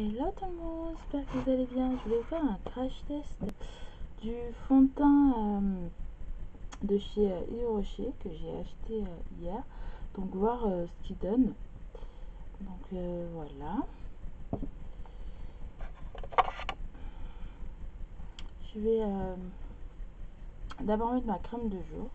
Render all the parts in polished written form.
Hello tout le monde, j'espère que vous allez bien. Je voulais vous faire un crash test du fond de teint de chez Yves Rocher que j'ai acheté hier. Donc voir ce qu'il donne. Donc voilà. Je vais d'abord mettre ma crème de jour.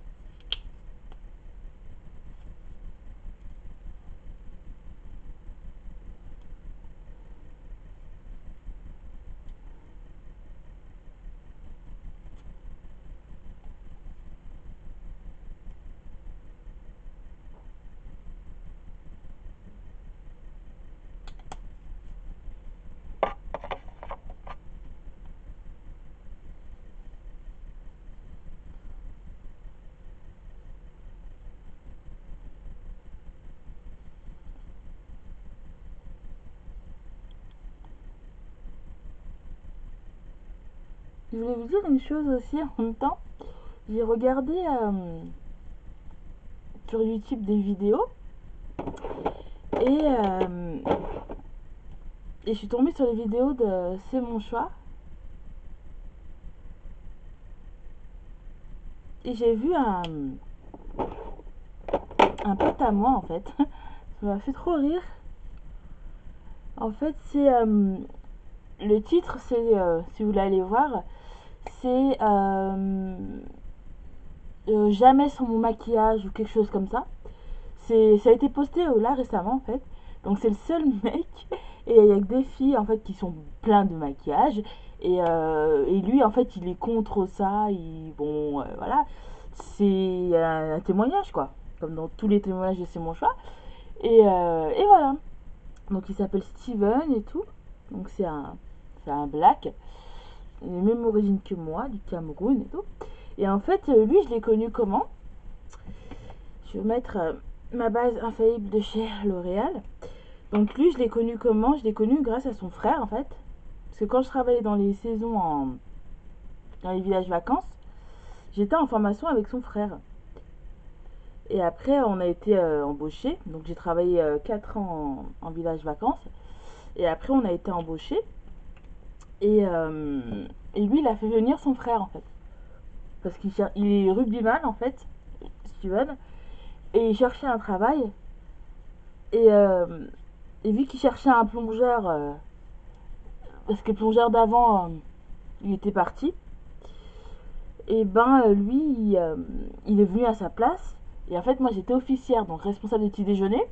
Je voulais vous dire une chose aussi en même temps. J'ai regardé sur YouTube des vidéos et, euh, et je suis tombée sur les vidéos de C'est mon choix. Et j'ai vu un pote à moi en fait. Ça m'a fait trop rire. En fait, c'est le titre, c'est si vous l'allez voir, c'est jamais sans mon maquillage ou quelque chose comme ça. Ça a été posté là récemment en fait. Donc c'est le seul mec et il y a que des filles en fait qui sont pleines de maquillage et lui en fait il est contre ça. Bon voilà, c'est un témoignage quoi, comme dans tous les témoignages de C'est mon choix. Et voilà. Donc il s'appelle Steven et tout. Donc c'est un black. Il a la même origine que moi, du Cameroun et tout. Et en fait, lui, je l'ai connu comment? Je vais mettre ma base infaillible de chez L'Oréal. Donc lui, je l'ai connu comment? Je l'ai connu grâce à son frère en fait. Parce que quand je travaillais dans les saisons dans les villages vacances, j'étais en formation avec son frère. Et après, on a été embauchés. Donc j'ai travaillé 4 ans en village vacances. Et après, on a été embauchés. Et, euh, et lui, il a fait venir son frère en fait. Parce qu'il est rugbyman en fait, Steven. Et il cherchait un travail. Et, euh, et vu qu'il cherchait un plongeur, parce que le plongeur d'avant, il était parti, et ben lui, il est venu à sa place. Et en fait, moi j'étais officière, donc responsable des petits déjeuners.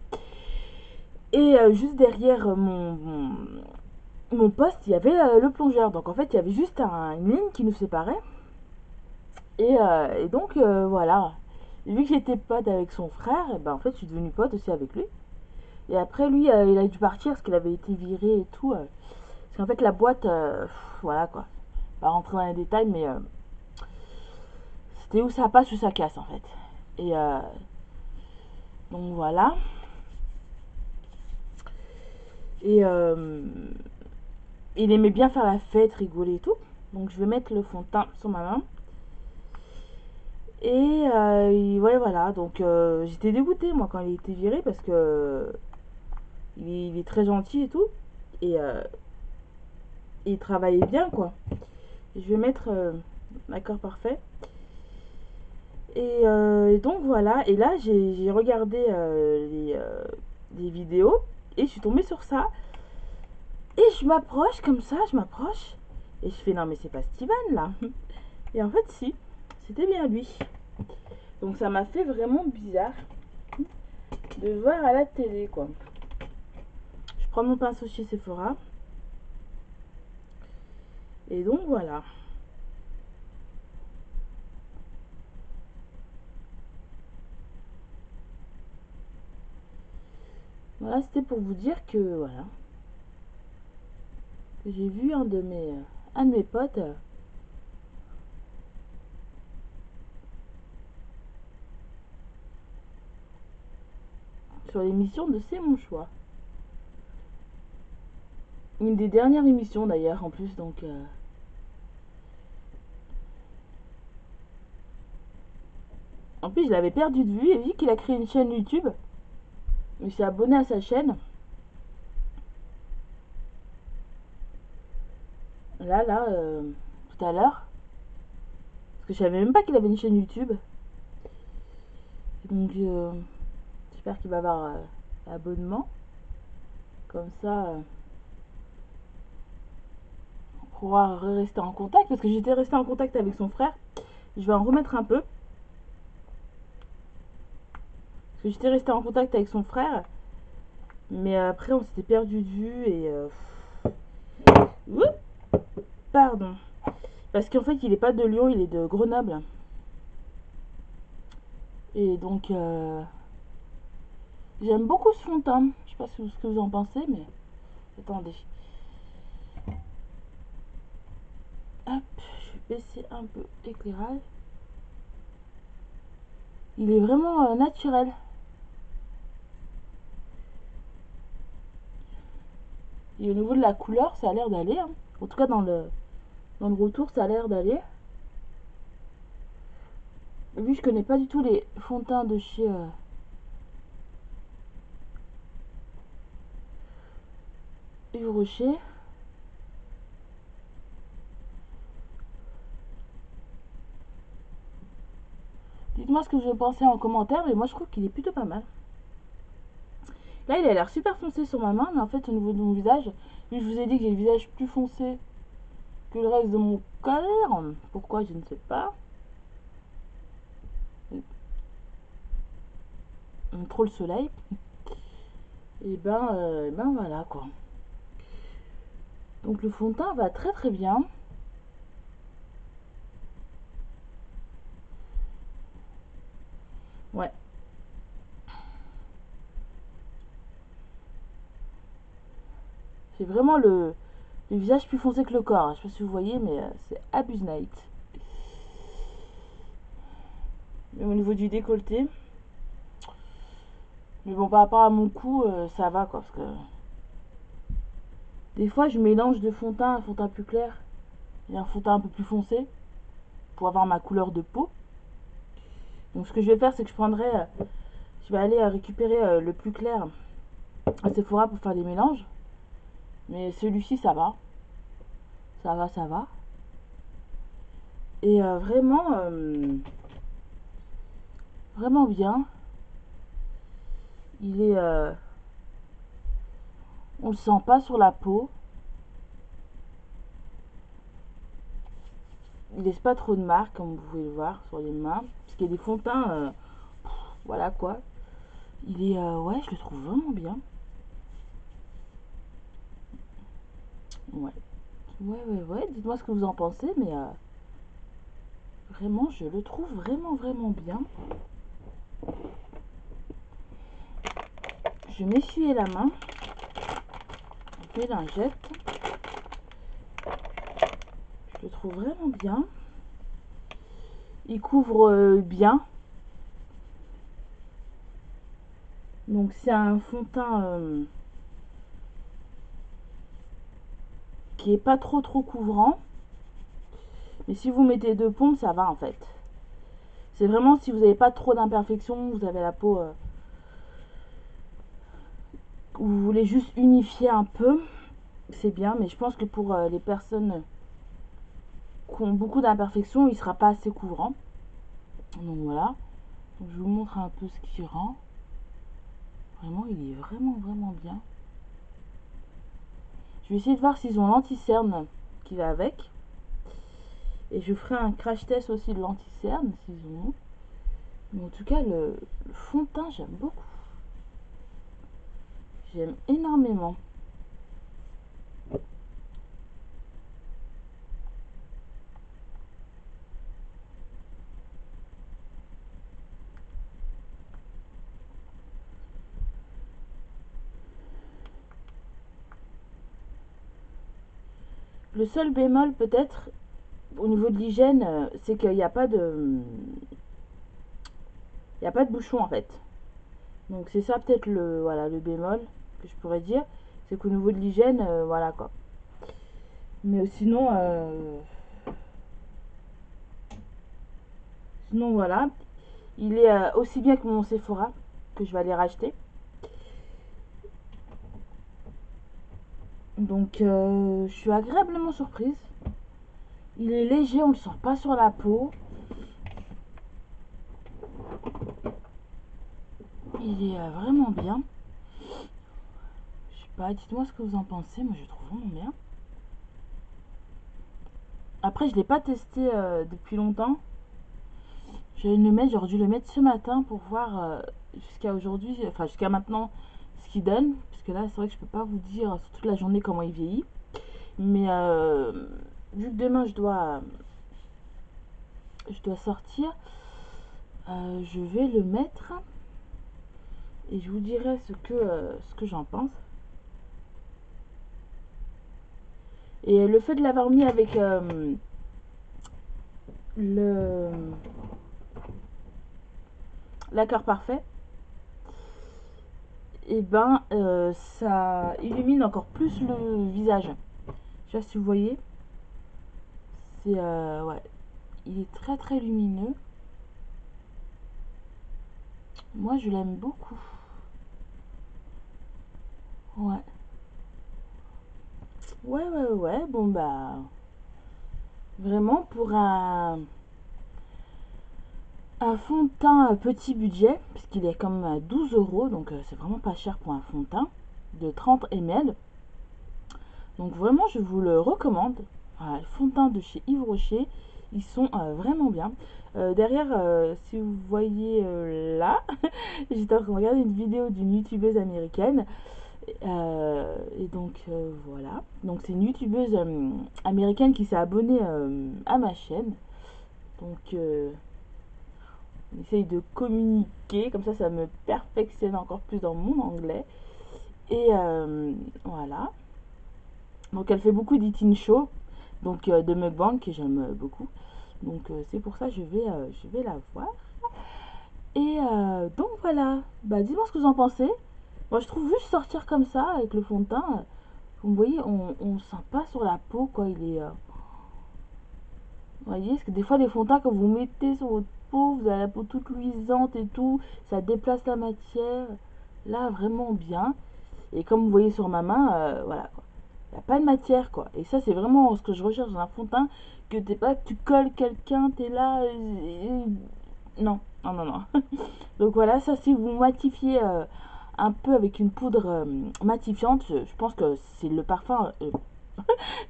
Et juste derrière mon poste, il y avait le plongeur. Donc en fait, il y avait juste une ligne qui nous séparait. Et donc voilà. Et vu que j'étais pote avec son frère, et ben en fait, je suis devenue pote aussi avec lui. Et après, lui, il a dû partir parce qu'il avait été viré et tout. Parce qu'en fait, la boîte, voilà quoi. On va rentrer dans les détails, mais c'était où ça passe ou ça casse en fait. Et donc voilà. Et il aimait bien faire la fête, rigoler et tout. Donc je vais mettre le fond de teint sur ma main. Et ouais, voilà. Donc j'étais dégoûtée moi quand il a été viré parce que il est très gentil et tout. Et il travaillait bien quoi. Et je vais mettre l'accord parfait. Et donc voilà, et là j'ai regardé des vidéos et je suis tombée sur ça. Et je m'approche comme ça, je m'approche. Et je fais non mais c'est pas Steven là. Et en fait si, c'était bien lui. Donc ça m'a fait vraiment bizarre de le voir à la télé quoi. Je prends mon pinceau chez Sephora. Et donc voilà. Voilà, c'était pour vous dire que voilà. Que j'ai vu un de mes potes sur l'émission de C'est mon choix. Une des dernières émissions d'ailleurs en plus, donc en plus je l'avais perdu de vue et vu qu'il a créé une chaîne YouTube, je me suis abonnée à sa chaîne. tout à l'heure. Parce que je savais même pas qu'il avait une chaîne YouTube. Donc j'espère qu'il va avoir abonnement. Comme ça, on pourra rester en contact. Parce que j'étais restée en contact avec son frère. Je vais en remettre un peu. Parce que j'étais restée en contact avec son frère. Mais après, on s'était perdu de vue et... Pardon. Parce qu'en fait, il est pas de Lyon, il est de Grenoble. Et donc, j'aime beaucoup ce fond de teint. Je sais pas ce que vous en pensez, mais... Attendez. Hop, je vais baisser un peu l'éclairage. Il est vraiment naturel. Et au niveau de la couleur, ça a l'air d'aller. Hein. En tout cas, dans le retour, ça a l'air d'aller. Vu que je connais pas du tout les fonds de teint de chez Yves Rocher. Dites-moi ce que vous pensez en commentaire, mais moi je trouve qu'il est plutôt pas mal. Là, il a l'air super foncé sur ma main, mais en fait, au niveau de mon visage, vu que je vous ai dit que j'ai le visage plus foncé que le reste de mon corps, pourquoi je ne sais pas. Trop le soleil. Et ben voilà quoi. Donc le fond de teint va très très bien. Ouais. J'ai vraiment le visage plus foncé que le corps. Je sais pas si vous voyez, mais c'est Abuse Night. Même au niveau du décolleté. Mais bon, par rapport à mon cou, ça va quoi. Parce que des fois, je mélange de fond de teint, un fond de teint plus clair et un fond de teint un peu plus foncé pour avoir ma couleur de peau. Donc, ce que je vais faire, c'est que je vais aller récupérer le plus clair à Sephora pour faire des mélanges. Mais celui-ci, ça va. Ça va, ça va. Et vraiment bien. Il est. On le sent pas sur la peau. Il laisse pas trop de marques, comme vous pouvez le voir sur les mains. Parce qu'il y a des fonds de teint. Voilà quoi. Il est. Ouais, je le trouve vraiment bien. Ouais. Ouais. Dites-moi ce que vous en pensez, mais vraiment, je le trouve vraiment bien. Je m'essuyais la main. Je lingette. Je le trouve vraiment bien. Il couvre bien. Donc c'est un fond de teint qui est pas trop couvrant. Mais si vous mettez deux pompes, ça va en fait. C'est vraiment si vous n'avez pas trop d'imperfections, vous avez la peau où vous voulez juste unifier un peu, c'est bien. Mais je pense que pour les personnes qui ont beaucoup d'imperfections, il sera pas assez couvrant. Donc voilà. Donc, je vous montre un peu ce qui rend. Vraiment, il est vraiment bien. Je vais essayer de voir s'ils ont l'anti-cerne qui va avec. Et je ferai un crash test aussi de l'anti-cerne s'ils ont. Mais en tout cas, le fond de teint, j'aime beaucoup. J'aime énormément. Le seul bémol peut-être au niveau de l'hygiène, c'est qu'il n'y a pas de... Il n'y a pas de bouchon en fait. Donc c'est ça peut-être le bémol que je pourrais dire. C'est qu'au niveau de l'hygiène, voilà quoi. Mais sinon voilà. Il est aussi bien que mon Sephora, que je vais aller racheter. Donc je suis agréablement surprise. Il est léger, on le sent pas sur la peau. Il est vraiment bien. Je sais pas, dites-moi ce que vous en pensez. Moi, je trouve vraiment bien. Après, je l'ai pas testé depuis longtemps. J'aurais dû le mettre ce matin pour voir jusqu'à aujourd'hui, enfin jusqu'à maintenant, ce qu'il donne. Parce que là, c'est vrai que je peux pas vous dire sur toute la journée comment il vieillit. Mais vu que demain je dois sortir, je vais le mettre et je vous dirai ce que j'en pense. Et le fait de l'avoir mis avec le l'accord parfait, et ben ça illumine encore plus le visage. Je sais pas si vous voyez, c'est ouais, il est très très lumineux. Moi je l'aime beaucoup. Ouais, ouais, ouais, ouais. Bon bah vraiment pour un fond de teint petit budget, puisqu'il est comme à 12 euros, donc c'est vraiment pas cher pour un fond de teint de 30 ml. Donc vraiment, je vous le recommande. Voilà, le fond de teint de chez Yves Rocher, ils sont vraiment bien. Derrière, si vous voyez là, j'étais en train de regarder une vidéo d'une youtubeuse américaine. Et donc voilà. Donc c'est une youtubeuse américaine qui s'est abonnée à ma chaîne. Donc on essaye de communiquer, comme ça me perfectionne encore plus dans mon anglais. Et voilà. Donc elle fait beaucoup d'eating show, donc de mukbang que j'aime beaucoup. Donc c'est pour ça que je vais la voir. Et donc voilà. Bah dis-moi ce que vous en pensez. Moi je trouve juste sortir comme ça avec le fond de teint, vous voyez, on sent pas sur la peau quoi. Il est, vous voyez, parce que des fois les fonds de teint quand vous mettez sur votre peau, vous avez la peau toute luisante et tout, ça déplace la matière. Là vraiment bien. Et comme vous voyez sur ma main, voilà quoi. Il n'y a pas de matière quoi. Et ça c'est vraiment ce que je recherche dans un fond de teint, que t'es pas, tu colles quelqu'un, t'es là. Non, non, non, non. Donc voilà, ça si vous matifiez un peu avec une poudre matifiante, je pense que c'est le parfum,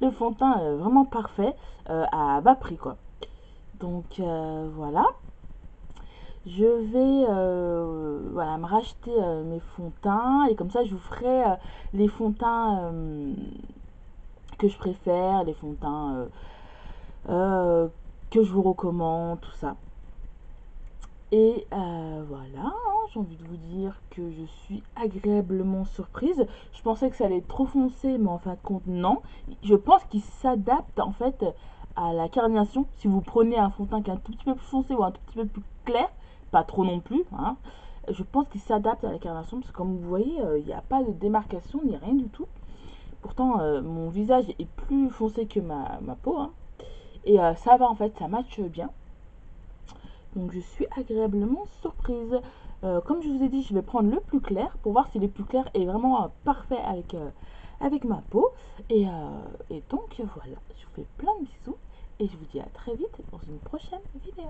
le fond de teint vraiment parfait à bas prix quoi. Donc voilà. Je vais voilà, me racheter mes fonds de teint et comme ça je vous ferai les fonds de teint que je préfère, les fonds de teint euh, que je vous recommande, tout ça. Et voilà, hein, j'ai envie de vous dire que je suis agréablement surprise. Je pensais que ça allait être trop foncé, mais en fin de compte, non. Je pense qu'il s'adapte en fait à la carnation. Si vous prenez un fond de teint qui est un tout petit peu plus foncé ou un tout petit peu plus clair, pas trop non plus, hein, je pense qu'il s'adapte à la carnation parce que comme vous voyez, il n'y a pas de démarcation ni rien du tout. Pourtant, mon visage est plus foncé que ma peau, hein, et ça va en fait, ça matche bien. Donc je suis agréablement surprise. Comme je vous ai dit, je vais prendre le plus clair pour voir si le plus clair est vraiment parfait avec ma peau. Et donc voilà, je vous fais plein de bisous et je vous dis à très vite dans une prochaine vidéo.